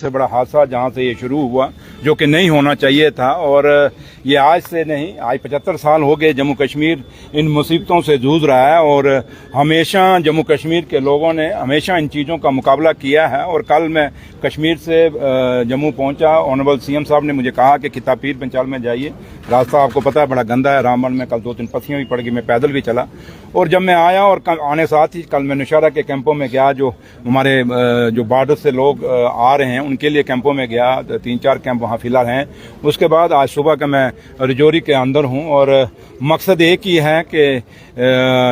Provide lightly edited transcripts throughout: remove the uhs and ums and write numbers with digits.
सबसे बड़ा हादसा जहां से ये शुरू हुआ, जो कि नहीं होना चाहिए था। और ये आज से नहीं, आज 75 साल हो गए जम्मू कश्मीर इन मुसीबतों से जूझ रहा है और हमेशा जम्मू कश्मीर के लोगों ने हमेशा इन चीज़ों का मुकाबला किया है। और कल मैं कश्मीर से जम्मू पहुंचा, ऑनरेबल सीएम साहब ने मुझे कहा कि किता पीर पंचाल में जाइए, रास्ता आपको पता है बड़ा गंदा है, रामबन में कल 2-3 पस्सियाँ भी पड़ गई, मैं पैदल भी चला। और जब मैं आया और आने साथ ही कल मैं नौशहरा के कैंपों में गया, जो हमारे जो बॉर्डर से लोग आ रहे हैं उनके लिए कैंपों में गया, 3-4 कैंप वहाँ फिलहाल हैं। उसके बाद आज सुबह का मैं रजौरी के अंदर हूँ और मकसद एक ही है कि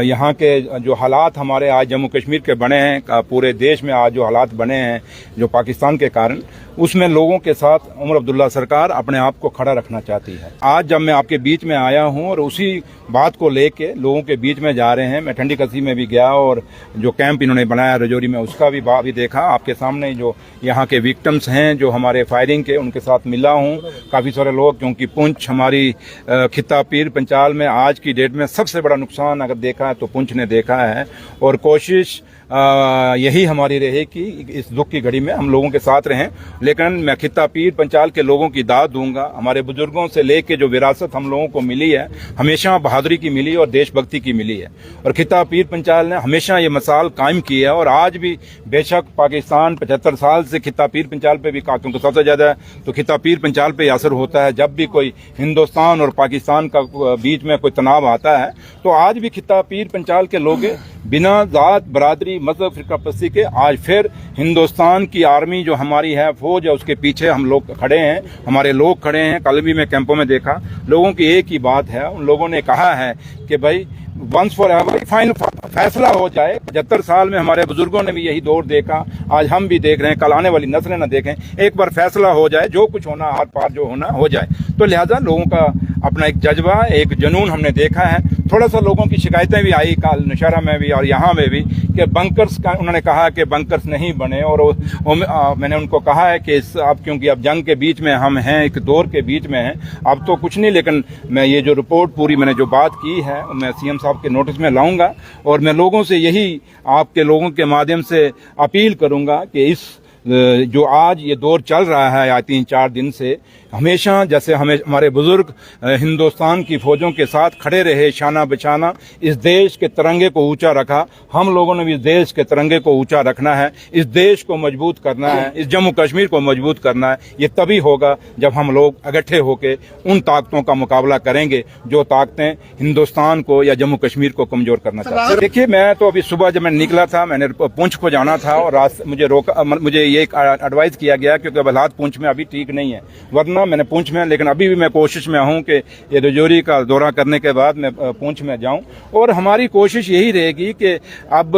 यहाँ के जो हालात हमारे आज जम्मू कश्मीर के बने हैं, पूरे देश में आज जो हालात बने हैं जो पाकिस्तान के कारण, उसमें लोगों के साथ उमर अब्दुल्ला सरकार अपने आप को खड़ा रखना चाहती है। आज जब मैं आपके बीच में आया हूं और उसी बात को लेके लोगों के बीच में जा रहे हैं, मैं ठंडी कसी में भी गया और जो कैंप इन्होंने बनाया रजौरी में उसका भी भी देखा। आपके सामने जो यहाँ के विक्टिम्स हैं जो हमारे फायरिंग के, उनके साथ मिला हूँ काफ़ी सारे लोग, क्योंकि पुंछ हमारी खिता पीर पंचाल में आज की डेट में सबसे बड़ा नुकसान अगर देखा है तो पुंछ ने देखा है। और कोशिश यही हमारी रहे कि इस दुख की घड़ी में हम लोगों के साथ रहें। लेकिन मैं खिता पीर पंचाल के लोगों की दाद दूंगा। हमारे बुजुर्गों से लेके जो विरासत हम लोगों को मिली है, हमेशा बहादुरी की मिली और देशभक्ति की मिली है। और खिता पीर पंचाल ने हमेशा ये मिसाल कायम की है। और आज भी बेशक पाकिस्तान 75 साल से खिता पीर पंचाल पे भी, क्योंकि सबसे ज़्यादा तो खिता पीर पंचाल पे असर होता है जब भी कोई हिंदुस्तान और पाकिस्तान का बीच में कोई तनाव आता है, तो आज भी खिता पीर पंचाल के लोग बिना जात बरादरी मजहब फिरकापरस्ती के आज फिर हिंदुस्तान की आर्मी जो हमारी है, फौज है, उसके पीछे हम लोग खड़े हैं, हमारे लोग खड़े हैं। कल भी मैं कैंपों में देखा, लोगों की एक ही बात है, उन लोगों ने कहा है कि भाई वंस फॉर एवर फाइनल फैसला हो जाए। 75 साल में हमारे बुजुर्गों ने भी यही दौर देखा, आज हम भी देख रहे हैं, कल आने वाली नस्लें न देखें, एक बार फैसला हो जाए, जो कुछ होना हाथ पार जो होना हो जाए। तो लिहाजा लोगों का अपना एक जज्बा, एक जुनून हमने देखा है। थोड़ा सा लोगों की शिकायतें भी आई कल नौशहरा में भी और यहाँ में भी कि बंकर्स का, उन्होंने कहा कि बंकर्स नहीं बने। और मैंने उनको कहा है कि अब क्योंकि अब जंग के बीच में हम हैं, एक दौर के बीच में हैं, अब तो कुछ नहीं, लेकिन मैं ये जो रिपोर्ट पूरी मैंने जो बात की है मैं सीएम साहब के नोटिस में लाऊंगा। और मैं लोगों से यही आपके लोगों के माध्यम से अपील करूंगा कि इस जो आज ये दौर चल रहा है आज 3-4 दिन से, हमेशा जैसे हमारे बुजुर्ग हिंदुस्तान की फौजों के साथ खड़े रहे, शाना बचाना, इस देश के तिरंगे को ऊंचा रखा, हम लोगों ने भी इस देश के तिरंगे को ऊंचा रखना है, इस देश को मजबूत करना है, इस जम्मू कश्मीर को मजबूत करना है। ये तभी होगा जब हम लोग इकट्ठे होकर उन ताकतों का मुकाबला करेंगे जो ताकतें हिंदुस्तान को या जम्मू कश्मीर को कमजोर करना चाहती हैं। देखिए, मैं तो अभी सुबह जब मैं निकला था, मैंने पुंछ को जाना था और रास्ते मुझे रोका, मुझे ये एडवाइस किया गया क्योंकि अब हालात पुंछ में अभी ठीक नहीं है, वरना मैंने पुंछ में, लेकिन अभी भी मैं कोशिश में हूं कि ये रजौरी का दौरा करने के बाद मैं पुंछ में जाऊं। और हमारी कोशिश यही रहेगी कि अब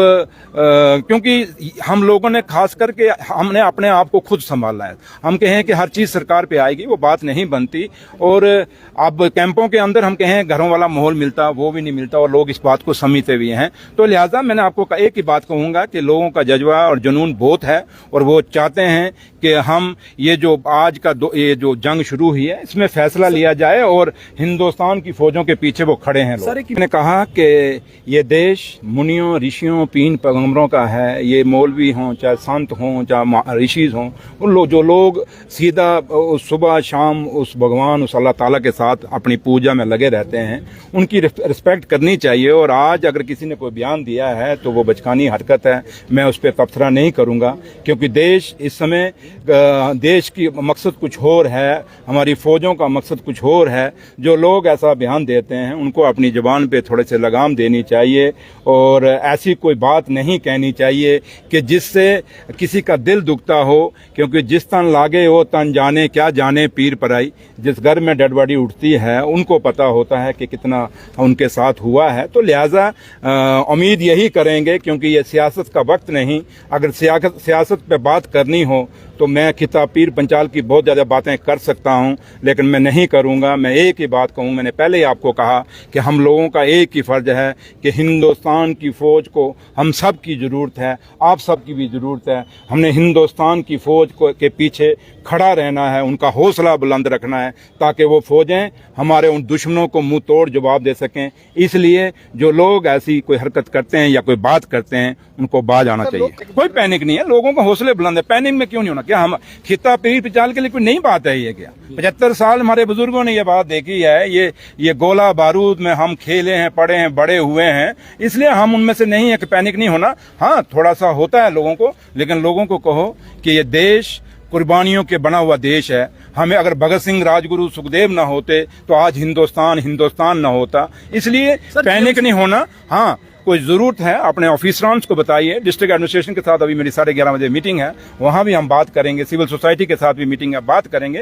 क्योंकि हम लोगों ने खास करके हमने अपने आप को खुद संभालना है। हम कहें कि हर चीज़ सरकार पे आएगी, वो बात नहीं बनती। और अब कैंपों के अंदर हम कहें घरों वाला माहौल मिलता, वो भी नहीं मिलता और लोग इस बात को समझते भी हैं। तो लिहाजा मैंने आपको एक ही बात कहूँगा कि लोगों का जज्बा और जुनून बहुत है और वो चाहते हैं कि हम ये जो आज का ये जो जंग शुरू हुई है इसमें फैसला लिया जाए और हिंदुस्तान की फौजों के पीछे वो खड़े हैं लोग। मैंने कहा कि ये देश मुनियों, ऋषियों, पीर पैगंबरों का है। ये मौलवी हों, चाहे संत हों, चाहे ऋषिज हों, उन लोग जो लोग सीधा सुबह शाम उस भगवान, उस अल्लाह ताला के साथ अपनी पूजा में लगे रहते हैं, उनकी रिस्पेक्ट करनी चाहिए। और आज अगर किसी ने कोई बयान दिया है तो वो बचकानी हरकत है, मैं उस पर तबसरा नहीं करूँगा, क्योंकि देश इस समय, देश की मकसद कुछ और है, हमारी फौजों का मकसद कुछ और है। जो लोग ऐसा बयान देते हैं उनको अपनी ज़बान पे थोड़े से लगाम देनी चाहिए और ऐसी कोई बात नहीं कहनी चाहिए कि जिससे किसी का दिल दुखता हो, क्योंकि जिस तन लागे वो तन जाने, क्या जाने पीर पराई। जिस घर में डेड बॉडी उठती है उनको पता होता है कि कितना उनके साथ हुआ है। तो लिहाजा उम्मीद यही करेंगे, क्योंकि ये सियासत का वक्त नहीं, अगर सियासत पे बात करनी हो तो मैं खिता पीर पंचाल की बहुत ज़्यादा बातें कर सकता हूं, लेकिन मैं नहीं करूंगा। मैं एक ही बात कहूँ, मैंने पहले ही आपको कहा कि हम लोगों का एक ही फ़र्ज है कि हिंदुस्तान की फ़ौज को हम सब की ज़रूरत है, आप सब की भी ज़रूरत है। हमने हिंदुस्तान की फ़ौज के पीछे खड़ा रहना है, उनका हौसला बुलंद रखना है, ताकि वो फ़ौजें हमारे उन दुश्मनों को मुंह तोड़ जवाब दे सकें। इसलिए जो लोग ऐसी कोई हरकत करते हैं या कोई बात करते हैं उनको बाज आना चाहिए। कोई पैनिक नहीं है, लोगों का हौसले बुलंद है, पैनिक में क्यों नहीं होना क्या हम खिता पीर पिचाल के लिए कोई नई बात है ये? क्या 75 साल हमारे बुजुर्गों ने ये बात देखी है, ये गोला बारूद में हम खेले हैं, पड़े हैं, बड़े हुए हैं, इसलिए हम उनमें से नहीं है कि पैनिक नहीं होना। हाँ, थोड़ा सा होता है लोगों को, लेकिन लोगों को कहो कि ये देश कुर्बानियों के बना हुआ देश है। हमें अगर भगत सिंह, राजगुरु, सुखदेव ना होते तो आज हिंदुस्तान ना होता। इसलिए पैनिक नहीं होना। हाँ, कोई जरूरत है अपने ऑफिसरांस को बताइए। डिस्ट्रिक्ट एडमिनिस्ट्रेशन के साथ अभी मेरी 11:30 बजे मीटिंग है, वहां भी हम बात करेंगे। सिविल सोसाइटी के साथ भी मीटिंग है, बात करेंगे।